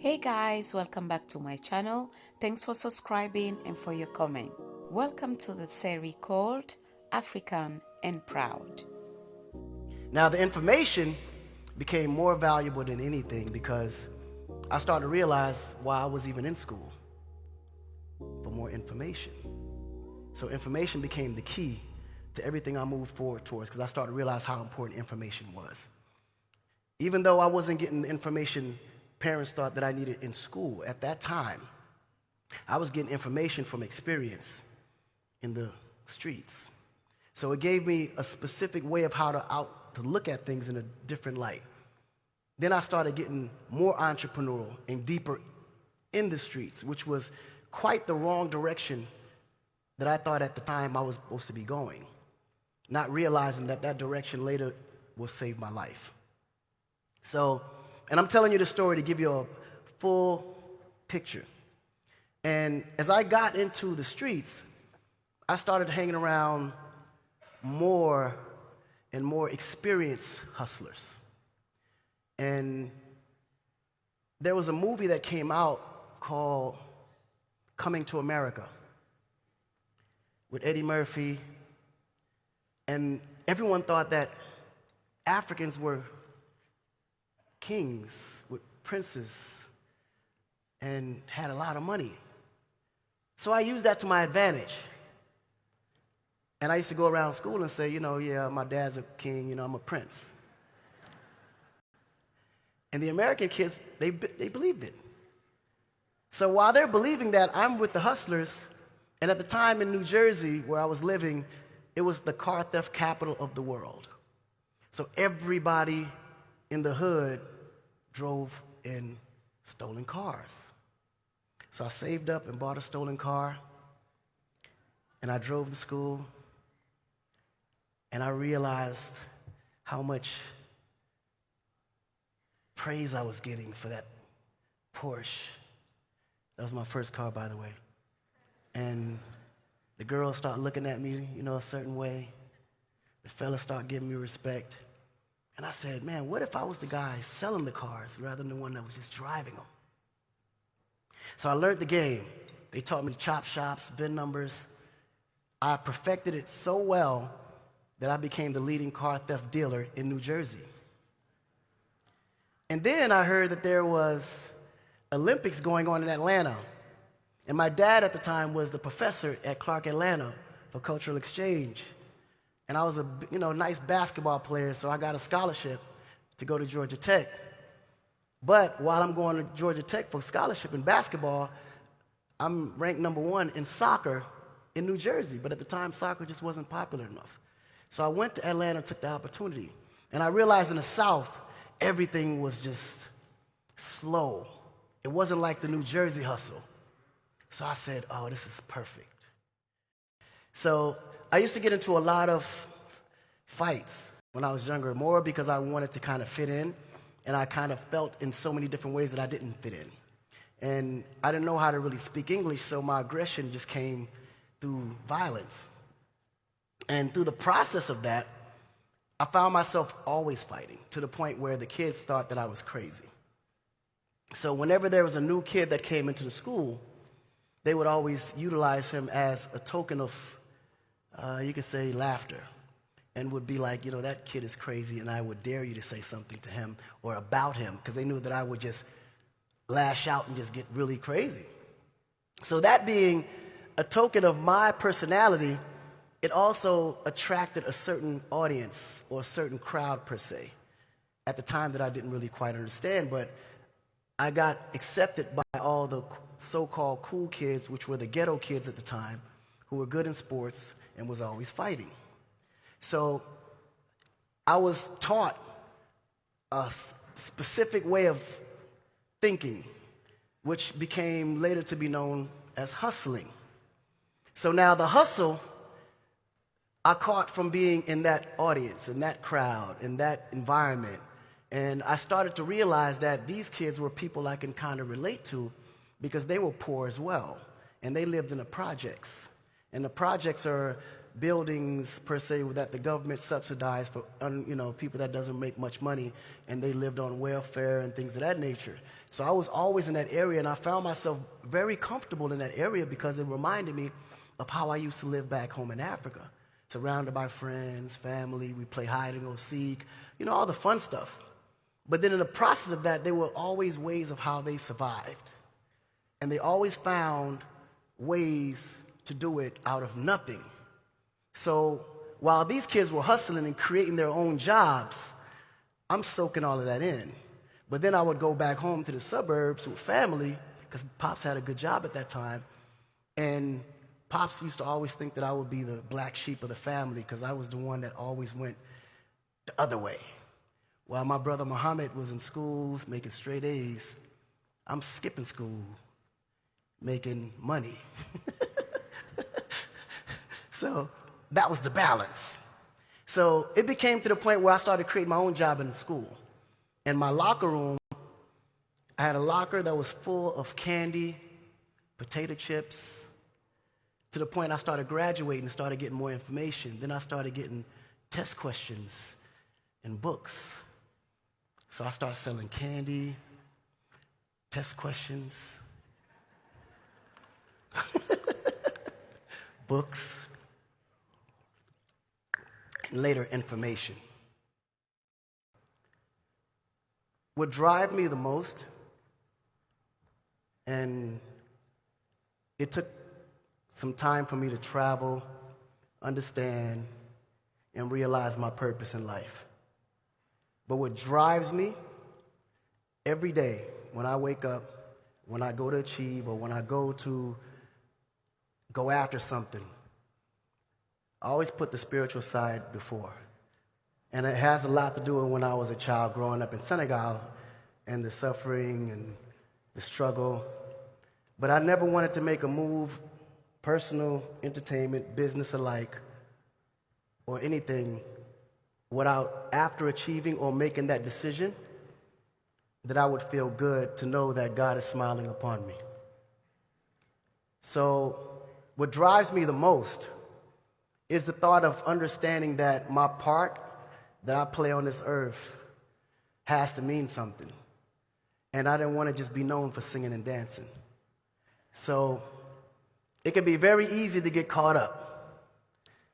Hey guys, welcome back to my channel. Thanks for subscribing and for your comment. Welcome to the series called African and Proud. Now, the information became more valuable than anything because I started to realize why I was even in school, for more information. So information became the key to everything I moved forward towards because I started to realize how important information was. Even though I wasn't getting the information parents thought that I needed in school at that time, I was getting information from experience in the streets. So it gave me a specific way of how to look at things in a different light. Then I started getting more entrepreneurial and deeper in the streets, which was quite the wrong direction that I thought at the time I was supposed to be going, not realizing that that direction later will save my life. So, and I'm telling you the story to give you a full picture. And as I got into the streets, I started hanging around more and more experienced hustlers. And there was a movie that came out called Coming to America with Eddie Murphy, and everyone thought that Africans were kings with princes and had a lot of money. So I used that to my advantage. And I used to go around school and say, yeah, my dad's a king, I'm a prince. And the American kids, they believed it. So while they're believing that, I'm with the hustlers, and at the time in New Jersey, where I was living, it was the car theft capital of the world. So everybody in the hood drove in stolen cars. So I saved up and bought a stolen car, and I drove to school, and I realized how much praise I was getting for that Porsche. That was my first car, by the way. And the girls start looking at me, a certain way. The fellas start giving me respect. And I said, man, what if I was the guy selling the cars rather than the one that was just driving them? So I learned the game. They taught me chop shops, VIN numbers. I perfected it so well that I became the leading car theft dealer in New Jersey. And then I heard that there was Olympics going on in Atlanta. And my dad at the time was the professor at Clark Atlanta for cultural exchange. And I was a nice basketball player, so I got a scholarship to go to Georgia Tech. But while I'm going to Georgia Tech for scholarship in basketball, I'm ranked number 1 in soccer in New Jersey. But at the time, soccer just wasn't popular enough. So I went to Atlanta and took the opportunity. And I realized in the South, everything was just slow. It wasn't like the New Jersey hustle. So I said, oh, this is perfect. So I used to get into a lot of fights when I was younger, more because I wanted to kind of fit in, and I kind of felt in so many different ways that I didn't fit in. And I didn't know how to really speak English, so my aggression just came through violence. And through the process of that, I found myself always fighting, to the point where the kids thought that I was crazy. So whenever there was a new kid that came into the school, they would always utilize him as a token of, you could say, laughter, and would be like, that kid is crazy, and I would dare you to say something to him or about him, because they knew that I would just lash out and just get really crazy. So that being a token of my personality, it also attracted a certain audience or a certain crowd, per se, at the time that I didn't really quite understand, but I got accepted by all the so-called cool kids, which were the ghetto kids at the time, who were good in sports and was always fighting. So I was taught a specific way of thinking, which became later to be known as hustling. So now the hustle I caught from being in that audience, in that crowd, in that environment. And I started to realize that these kids were people I can kind of relate to because they were poor as well. And they lived in the projects. And the projects are buildings per se that the government subsidized for people that doesn't make much money, and they lived on welfare and things of that nature. So I was always in that area, and I found myself very comfortable in that area because it reminded me of how I used to live back home in Africa, surrounded by friends, family. We play hide and go seek, all the fun stuff. But then in the process of that, there were always ways of how they survived, and they always found ways to do it out of nothing. So while these kids were hustling and creating their own jobs, I'm soaking all of that in. But then I would go back home to the suburbs with family, because Pops had a good job at that time, and Pops used to always think that I would be the black sheep of the family because I was the one that always went the other way. While my brother Muhammad was in school making straight A's, I'm skipping school, making money. So that was the balance. So it became to the point where I started creating my own job in school. In my locker room, I had a locker that was full of candy, potato chips, to the point I started graduating and started getting more information. Then I started getting test questions and books. So I started selling candy, test questions, books, and later information. What drives me the most, and it took some time for me to travel, understand, and realize my purpose in life. But what drives me every day when I wake up, when I go to achieve, or when I go after something, I always put the spiritual side before. And it has a lot to do with when I was a child growing up in Senegal and the suffering and the struggle. But I never wanted to make a move, personal, entertainment, business alike, or anything, without, after achieving or making that decision, that I would feel good to know that God is smiling upon me. So what drives me the most is the thought of understanding that my part that I play on this earth has to mean something. And I didn't want to just be known for singing and dancing. So it can be very easy to get caught up.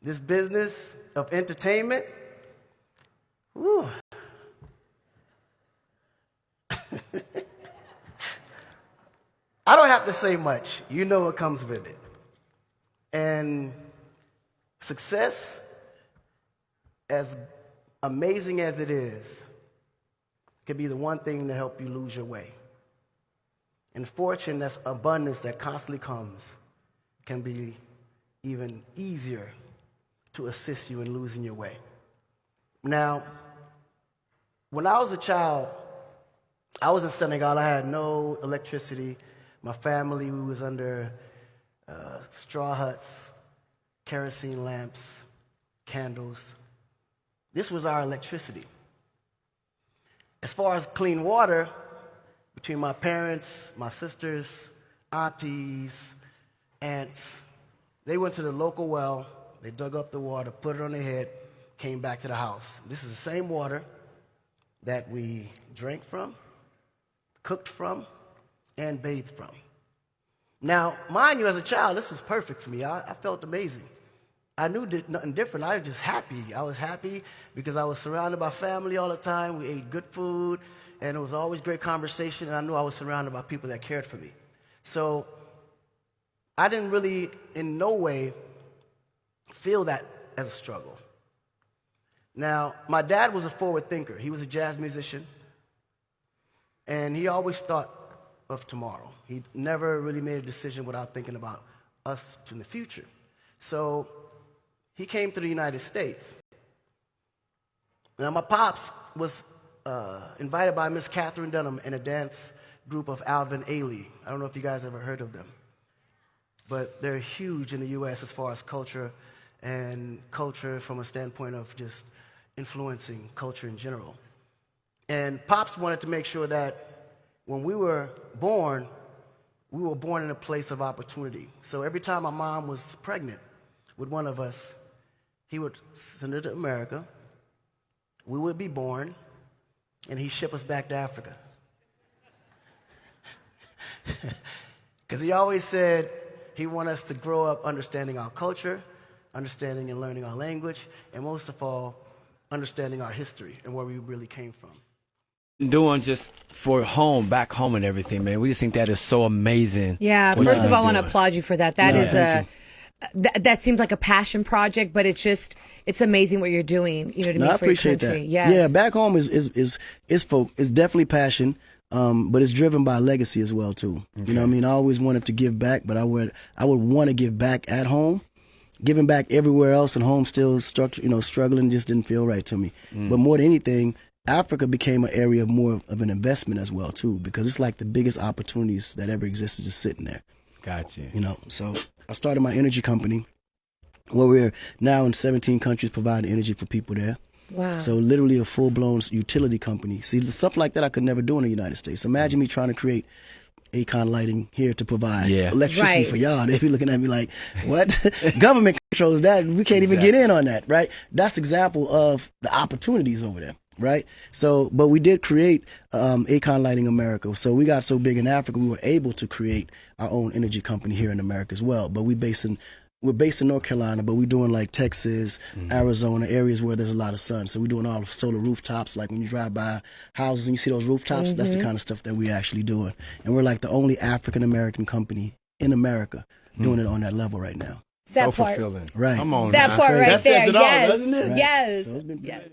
This business of entertainment, whew. I don't have to say much. You know what comes with it. And success, as amazing as it is, can be the one thing to help you lose your way. And fortune, that's abundance that constantly comes, can be even easier to assist you in losing your way. Now, when I was a child, I was in Senegal. I had no electricity. My family, we was under straw huts, kerosene lamps, candles. This was our electricity. As far as clean water, between my parents, my sisters, aunties, aunts, they went to the local well, they dug up the water, put it on their head, came back to the house. This is the same water that we drank from, cooked from, and bathed from. Now, mind you, as a child, this was perfect for me. I felt amazing. I knew nothing different. I was just happy. I was happy because I was surrounded by family all the time. We ate good food, and it was always great conversation, and I knew I was surrounded by people that cared for me. So I didn't really, in no way, feel that as a struggle. Now, my dad was a forward thinker. He was a jazz musician, and he always thought of tomorrow. He never really made a decision without thinking about us in the future. So he came to the United States. Now, my pops was invited by Miss Catherine Dunham in a dance group of Alvin Ailey. I don't know if you guys ever heard of them, but they're huge in the U.S. as far as culture, and culture from a standpoint of just influencing culture in general. And Pops wanted to make sure that when we were born in a place of opportunity. So every time my mom was pregnant with one of us, he would send it to America. We would be born, and he'd ship us back to Africa. Because he always said he wanted us to grow up understanding our culture, understanding and learning our language, and most of all, understanding our history and where we really came from. Doing just for home, back home and everything, man. We just think that is so amazing. Yeah, what first you're of all, I want to doing. applaud you for that. That is that seems like a passion project, but it's amazing what you're doing. You know what I mean? No, I for your appreciate country. that. Yes. Yeah, back home is definitely passion, but it's driven by legacy as well too. Okay. You know what I mean? I always wanted to give back, but I would want to give back at home. Giving back everywhere else and home still struggling just didn't feel right to me. But more than anything, Africa became an area of more of an investment as well too, because it's like the biggest opportunities that ever existed just sitting there. Gotcha. You know, so I started my energy company where we're now in 17 countries providing energy for people there. Wow. So literally a full-blown utility company. See, stuff like that I could never do in the United States. Imagine me trying to create Akon lighting here to provide electricity for y'all. They'd be looking at me like, what? Government controls that. We can't even get in on that, right? That's example of the opportunities over there, right? So, but we did create Akon Lighting America. So we got so big in Africa, we were able to create our own energy company here in America as well. But we're based in North Carolina, but we're doing like Texas, Arizona, areas where there's a lot of sun. So we're doing all of solar rooftops. Like when you drive by houses and you see those rooftops, that's the kind of stuff that we're actually doing. And we're like the only African-American company in America doing it on that level right now. So fulfilling. Right. Come on. That part right that there. says it all, Yes. doesn't it? Yes. So it's been Yes.